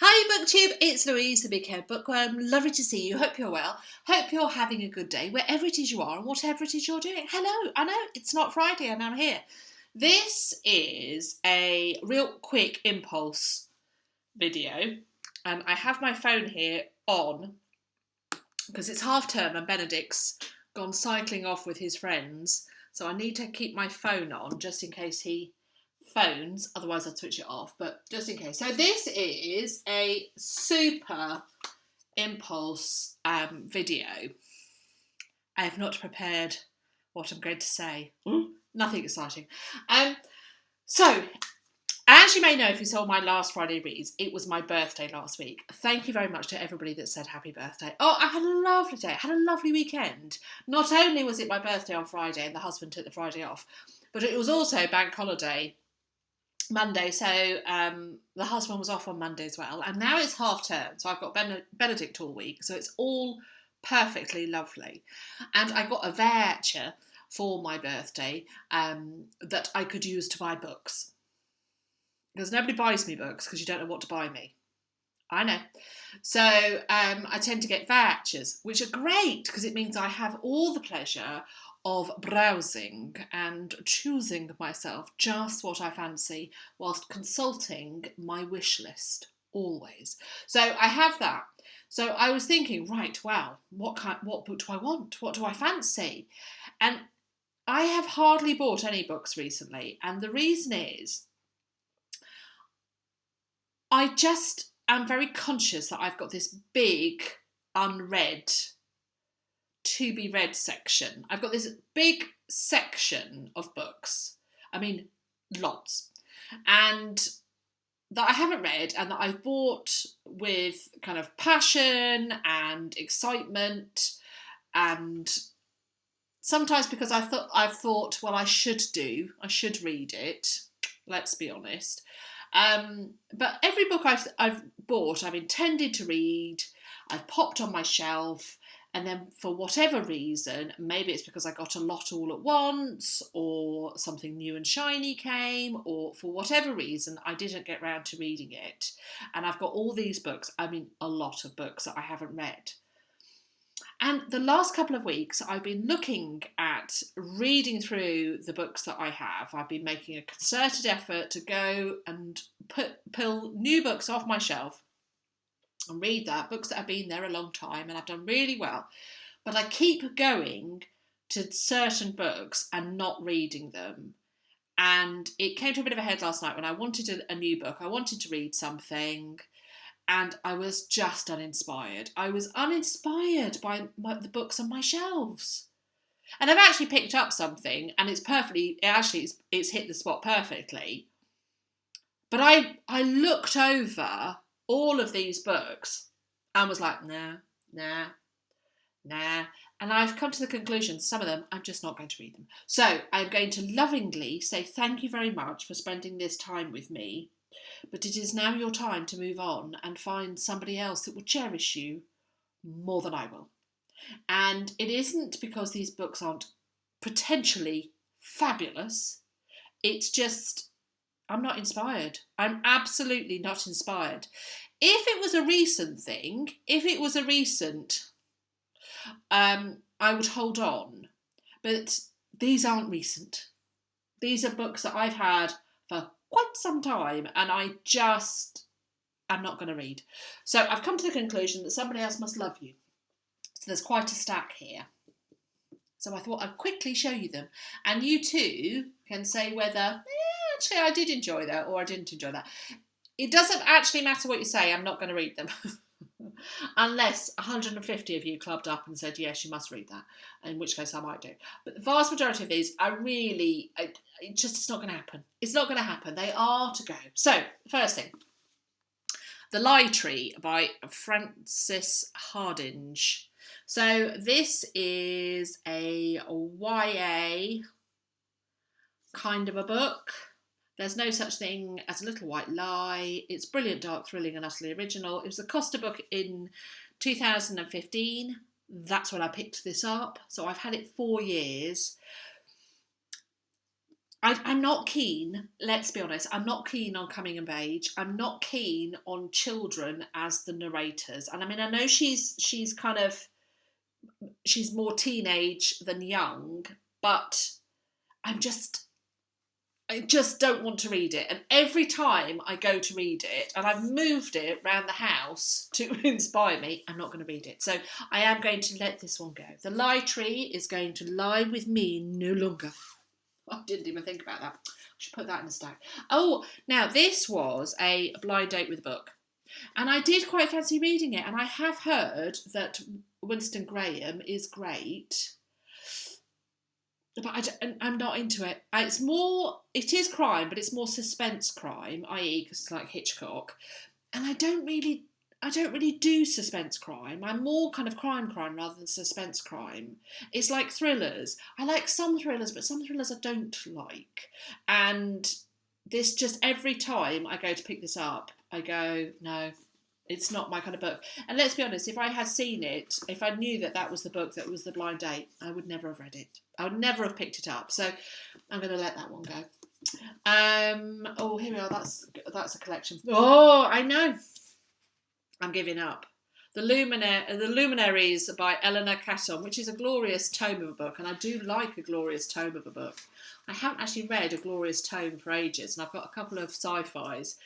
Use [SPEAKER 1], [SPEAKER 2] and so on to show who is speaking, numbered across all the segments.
[SPEAKER 1] Hi BookTube, it's Louise, the Big Hair Bookworm. Lovely to see you. Hope you're well. Hope you're having a good day wherever it is you are and whatever it is you're doing. Hello, I know it's not Friday and I'm here. This is a real quick impulse video and I have my phone here on because it's half term and Benedict's gone cycling off with his friends, so I need to keep my phone on just in case he phones, otherwise I'd switch it off, but just in case. So this is a super impulse video. I have not prepared what I'm going to say. Nothing exciting. So, as you may know if you saw my last Friday reads, it was my birthday last week. Thank you very much to everybody that said happy birthday. Oh, I had a lovely day. I had a lovely weekend. Not only was it my birthday on Friday and the husband took the Friday off, but it was also bank holiday Monday, so the husband was off on Monday as well, and now it's half term, so I've got Benedict all week, so it's all perfectly lovely. And I got a voucher for my birthday that I could use to buy books, because nobody buys me books because you don't know what to buy me. I know. So I tend to get vouchers, which are great because it means I have all the pleasure of browsing and choosing myself just what I fancy whilst consulting my wish list, always. So I have that. So I was thinking, right, well, what book do I want? What do I fancy? And I have hardly bought any books recently, and the reason is I just am very conscious that I've got this big unread to be read section. I've got this big section of books, I mean lots, and that I haven't read and that I've bought with kind of passion and excitement, and sometimes because I've thought well I should read it, let's be honest. But every book I've bought, I've intended to read, I've popped on my shelf, and then for whatever reason, maybe it's because I got a lot all at once, or something new and shiny came, or for whatever reason, I didn't get round to reading it. And I've got all these books, I mean a lot of books that I haven't read. And the last couple of weeks, I've been looking at reading through the books that I have. I've been making a concerted effort to go and pull new books off my shelf and read books that have been there a long time, and I've done really well. But I keep going to certain books and not reading them. And it came to a bit of a head last night when I wanted a new book. I wanted to read something, and I was just uninspired. I was uninspired by the books on my shelves. And I've actually picked up something, and it's hit the spot perfectly. But I looked over all of these books and was like, nah. And I've come to the conclusion, some of them, I'm just not going to read them. So I'm going to lovingly say thank you very much for spending this time with me, but it is now your time to move on and find somebody else that will cherish you more than I will. And it isn't because these books aren't potentially fabulous. It's just, I'm not inspired. I'm absolutely not inspired. If it was a recent thing, I would hold on. But these aren't recent. These are books that I've had for quite some time, and I'm not going to read. So I've come to the conclusion that somebody else must love you. So there's quite a stack here. So I thought I'd quickly show you them, and you too can say whether, actually I did enjoy that or I didn't enjoy that. It doesn't actually matter what you say, I'm not going to read them. Unless 150 of you clubbed up and said, yes, you must read that, in which case I might do. But the vast majority of these are really, it's not going to happen. It's not going to happen. They are to go. So, first thing, The Lie Tree by Frances Hardinge. So this is a YA kind of a book. There's no such thing as a little white lie. It's brilliant, dark, thrilling and utterly original. It was a Costa book in 2015. That's when I picked this up. So I've had it 4 years. I'm not keen, let's be honest, I'm not keen on coming of age. I'm not keen on children as the narrators. And I mean, I know she's kind of, she's more teenage than young, but I'm just, I just don't want to read it. And every time I go to read it, and I've moved it around the house to inspire me, I'm not going to read it. So I am going to let this one go. The lie tree is going to lie with me no longer. I didn't even think about that. I should put that in the stack. Oh, now this was a blind date with a book. And I did quite fancy reading it. And I have heard that Winston Graham is great. But I'm not into it. It is crime, but it's more suspense crime, i.e. because it's like Hitchcock. And I don't really do suspense crime. I'm more kind of crime rather than suspense crime. It's like thrillers. I like some thrillers, but some thrillers I don't like. And this just, every time I go to pick this up, I go, no, it's not my kind of book. And let's be honest, if I had seen it, if I knew that was the book that was the blind date, I would never have read it. I would never have picked it up. So I'm going to let that one go. Oh, here we are. That's a collection. Oh, I know. I'm giving up. The Luminaries by Eleanor Catton, which is a glorious tome of a book, and I do like a glorious tome of a book. I haven't actually read a glorious tome for ages, and I've got a couple of sci-fis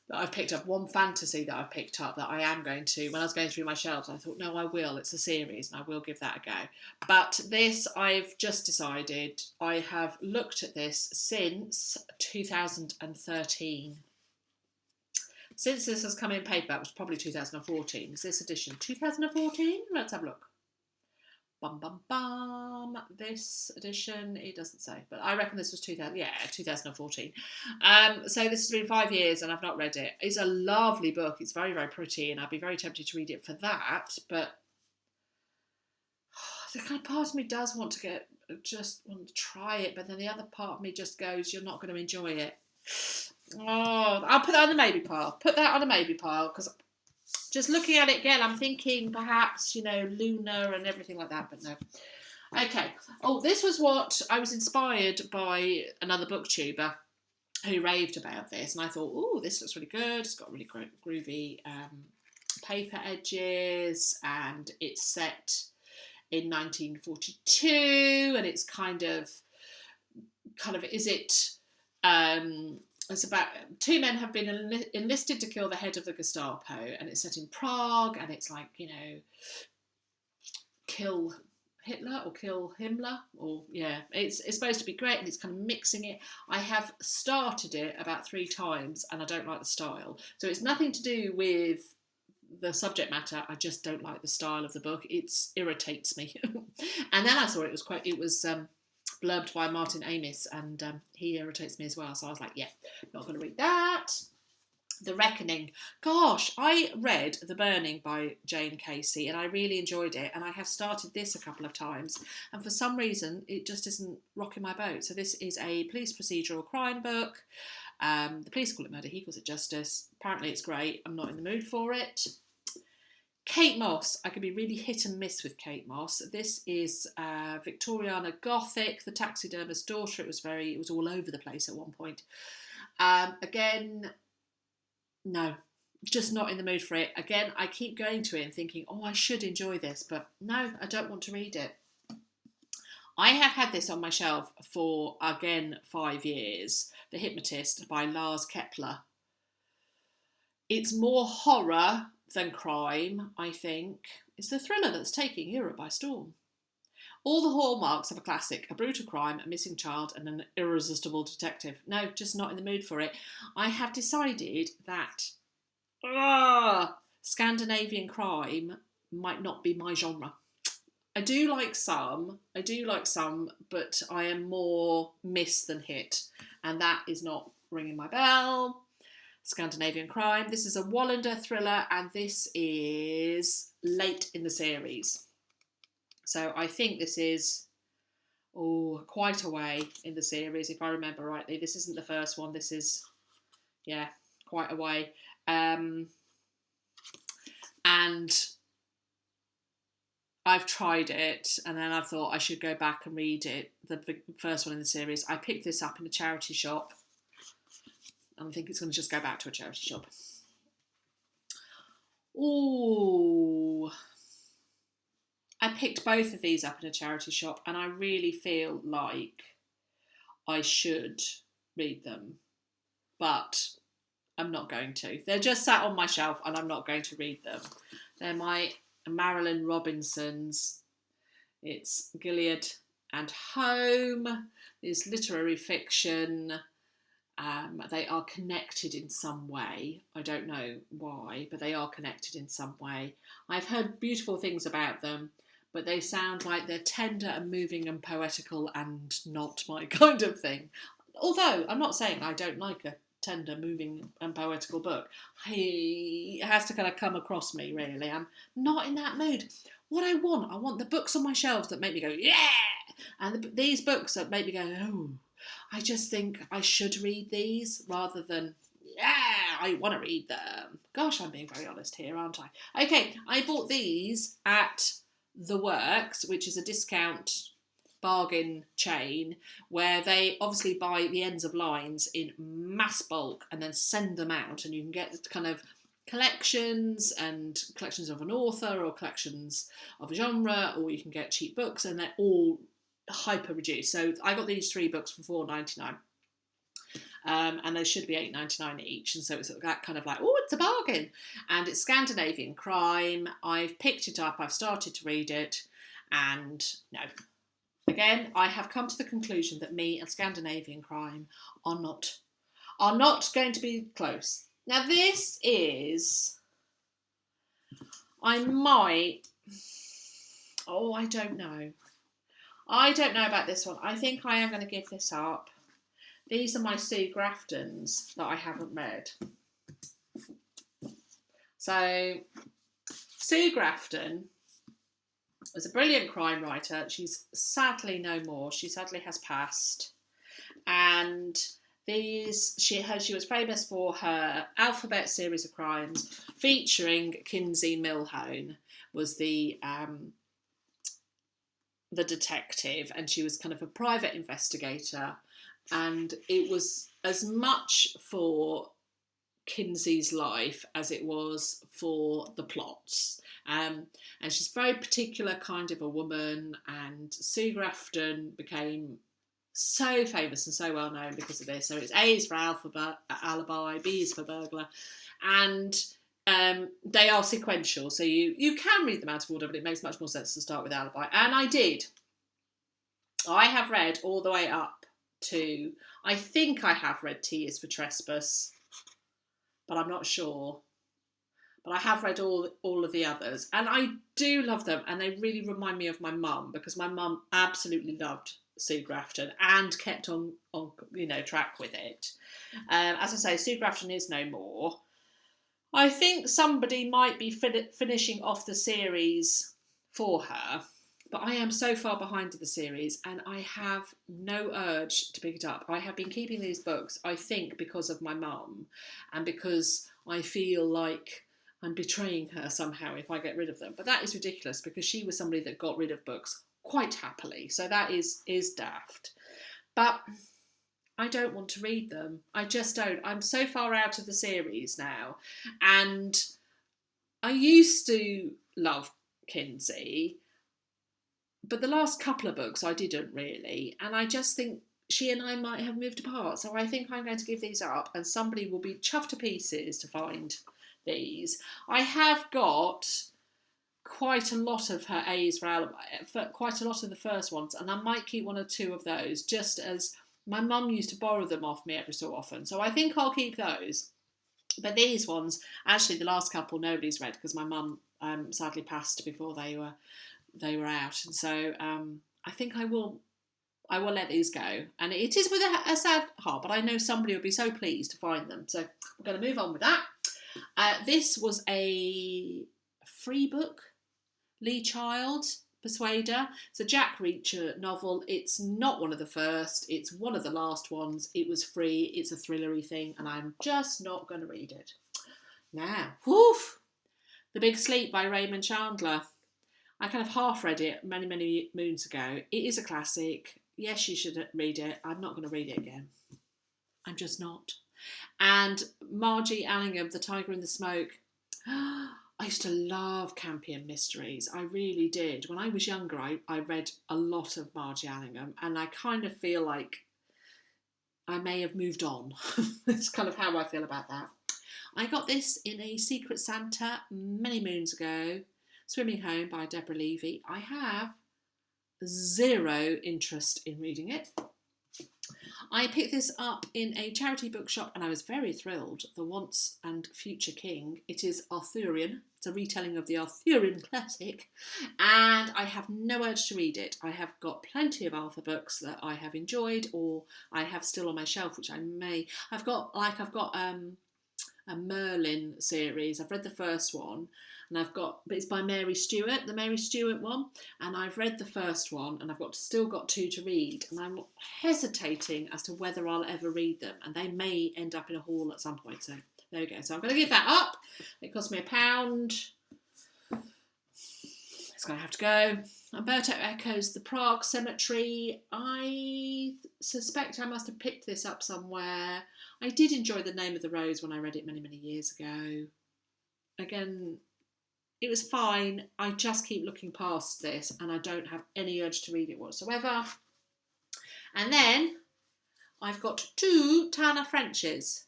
[SPEAKER 1] that I've picked up, one fantasy that I've picked up that I am going to, when I was going through my shelves, I thought, no, I will, it's a series, and I will give that a go. But this, I've just decided, I have looked at this since 2013. Since this has come in paperback, it was probably 2014. Is this edition 2014? Let's have a look. Bum, bum, bum. This edition, it doesn't say, but I reckon this was 2014. So this has been 5 years and I've not read it. It's a lovely book. It's very, very pretty, and I'd be very tempted to read it for that. But the kind of part of me does want to try it, but then the other part of me just goes, you're not going to enjoy it. Oh, I'll put that on the maybe pile. Because just looking at it again, I'm thinking perhaps, Luna and everything like that, but no. Okay. Oh, this was what I was inspired by another booktuber who raved about this, and I thought, oh, this looks really good. It's got really groovy paper edges, and it's set in 1942, and it's kind of is it? It's about two men have been enlisted to kill the head of the Gestapo, and it's set in Prague, and it's like, kill Hitler or kill Himmler, or it's supposed to be great, and it's kind of mixing it. I have started it about 3 times, and I don't like the style. So it's nothing to do with the subject matter. I just don't like the style of the book. It irritates me. And then I saw it was blurbed by Martin Amis, and he irritates me as well. So I was like, not going to read that. The Reckoning. Gosh, I read The Burning by Jane Casey, and I really enjoyed it. And I have started this a couple of times, and for some reason, it just isn't rocking my boat. So this is a police procedural crime book. The police call it murder, he calls it justice. Apparently it's great. I'm not in the mood for it. Kate Moss. I can be really hit and miss with Kate Moss. This is Victoriana Gothic, The Taxidermist's Daughter. It was all over the place at one point. Again, no, just not in the mood for it. Again, I keep going to it and thinking, oh, I should enjoy this, but no, I don't want to read it. I have had this on my shelf for, again, 5 years. The Hypnotist by Lars Kepler. It's more horror than crime, I think. It's the thriller that's taking Europe by storm. All the hallmarks of a classic: a brutal crime, a missing child, and an irresistible detective. No, just not in the mood for it. I have decided that Scandinavian crime might not be my genre. I do like some, but I am more miss than hit, and that is not ringing my bell. Scandinavian crime. This is a Wallander thriller, and this is late in the series. So I think this is quite a way in the series, if I remember rightly. This isn't the first one. This is, quite a way. And I've tried it, and then I thought I should go back and read it, the first one in the series. I picked this up in a charity shop, and I think it's going to just go back to a charity shop. Ooh. I picked both of these up in a charity shop, and I really feel like I should read them, but I'm not going to. They're just sat on my shelf, and I'm not going to read them. They're my Marilyn Robinson's. It's Gilead and Home. It's literary fiction. They are connected in some way. I don't know why, but they are connected in some way. I've heard beautiful things about them, but they sound like they're tender and moving and poetical and not my kind of thing. Although, I'm not saying I don't like a tender, moving and poetical book. It has to kind of come across me, really. I'm not in that mood. What I want the books on my shelves that make me go, yeah! And these books that make me go, oh, I just think I should read these rather than, yeah, I want to read them. Gosh, I'm being very honest here, aren't I? Okay, I bought these at The Works, which is a discount bargain chain where they obviously buy the ends of lines in mass bulk and then send them out, and you can get kind of collections and collections of an author or collections of a genre, or you can get cheap books, and they're all hyper reduced. So I got these 3 books for $4.99. And they should be $8.99 each, and so it's that kind of like, oh, it's a bargain. And it's Scandinavian crime. I've picked it up, I've started to read it, and no. Again, I have come to the conclusion that me and Scandinavian crime are not going to be close. Now this is, I don't know. I don't know about this one. I think I am going to give this up. These are my Sue Graftons that I haven't read. So, Sue Grafton was a brilliant crime writer. She's sadly no more. She sadly has passed. And she was famous for her alphabet series of crimes featuring Kinsey Milhone was the detective, and she was kind of a private investigator, and it was as much for Kinsey's life as it was for the plots. And she's a very particular kind of a woman, and Sue Grafton became so famous and so well known because of this. So it's A is for alibi, B is for burglar, and they are sequential, so you can read them out of order, but it makes much more sense to start with alibi. And I did. I have read all the way up to, I think I have read T is for trespass, but I'm not sure. But I have read all of the others, and I do love them, and they really remind me of my mum, because my mum absolutely loved Sue Grafton and kept on track with it. As I say, Sue Grafton is no more. I think somebody might be finishing off the series for her, but I am so far behind in the series, and I have no urge to pick it up. I have been keeping these books, I think, because of my mum, and because I feel like I'm betraying her somehow if I get rid of them. But that is ridiculous, because she was somebody that got rid of books quite happily. So that is daft. But I don't want to read them. I just don't. I'm so far out of the series now. And I used to love Kinsey, but the last couple of books I didn't really. And I just think she and I might have moved apart. So I think I'm going to give these up, and somebody will be chuffed to pieces to find these. I have got quite a lot of her A's for alibi, quite a lot of the first ones, and I might keep 1 or 2 of those, just as my mum used to borrow them off me every so often. So I think I'll keep those. But these ones, actually the last couple nobody's read, because my mum sadly passed before they were out, and so I think I will let these go. And it is with a sad heart, but I know somebody will be so pleased to find them. So we're going to move on with that. This was a free book, Lee Child, Persuader. It's a Jack Reacher novel. It's not one of the first, it's one of the last ones. It was free, it's a thrillery thing, and I'm just not going to read it. Now, The Big Sleep by Raymond Chandler. I kind of half read it many, many moons ago. It is a classic. Yes, you should read it. I'm not going to read it again. I'm just not. And Margie Allingham, The Tiger in the Smoke. I used to love Campion mysteries. I really did. When I was younger, I read a lot of Margie Allingham, and I kind of feel like I may have moved on. That's kind of how I feel about that. I got this in a Secret Santa many moons ago. Swimming Home by Deborah Levy. I have zero interest in reading it. I picked this up in a charity bookshop and I was very thrilled. The Once and Future King. It is Arthurian. It's a retelling of the Arthurian classic. And I have no urge to read it. I have got plenty of Arthur books that I have enjoyed or I have still on my shelf, which I may... I've got a Merlin series. I've read the first one. And but it's by Mary Stewart, the Mary Stewart one. And I've read the first one and I've still got 2 to read. And I'm hesitating as to whether I'll ever read them. And they may end up in a haul at some point. So there we go. So I'm going to give that up. It cost me £1. It's going to have to go. Umberto Eco's The Prague Cemetery. I suspect I must have picked this up somewhere. I did enjoy The Name of the Rose when I read it many, many years ago. Again, it was fine. I just keep looking past this and I don't have any urge to read it whatsoever. And then I've got 2 Tana Frenches.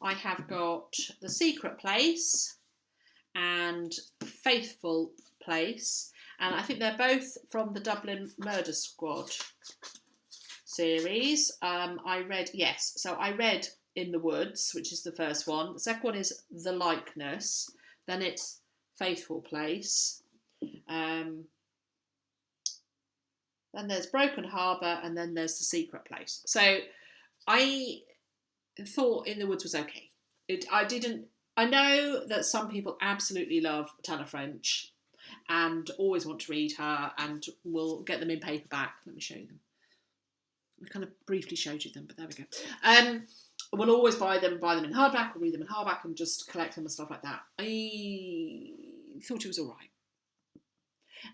[SPEAKER 1] I have got The Secret Place and Faithful Place. And I think they're both from the Dublin Murder Squad series. I read In the Woods, which is the first one. The second one is The Likeness. Then it's Faithful Place. Then there's Broken Harbour, and then there's The Secret Place. So I thought In the Woods was okay. I know that some people absolutely love Tana French and always want to read her and will get them in paperback. Let me show you them. I kind of briefly showed you them, but there we go. We'll always buy them in hardback, or read them in hardback and just collect them and stuff like that. I thought it was all right.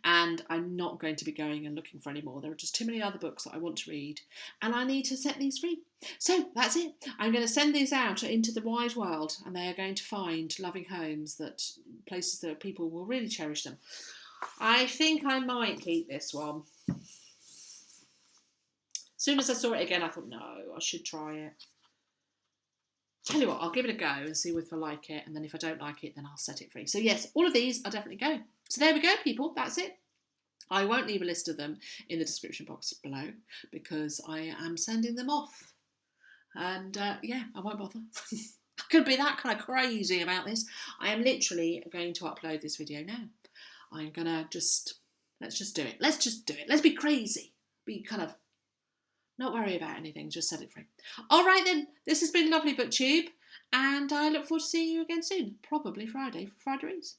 [SPEAKER 1] And I'm not going to be going and looking for any more. There are just too many other books that I want to read, and I need to set these free. So that's it. I'm going to send these out into the wide world, and they are going to find loving homes, places that people will really cherish them. I think I might keep this one. As soon as I saw it again, I thought, no, I should try it. Tell you what, I'll give it a go and see if I like it, and then if I don't like it, then I'll set it free. So yes, all of these are definitely go. So there we go, people. That's it. I won't leave a list of them in the description box below because I am sending them off. And I won't bother. I could be that kind of crazy about this. I am literally going to upload this video now. I'm going to let's just do it. Let's just do it. Let's be crazy. Be kind of, not worry about anything, just set it free. All right then, this has been lovely BookTube, and I look forward to seeing you again soon, probably Friday for Friday Reads.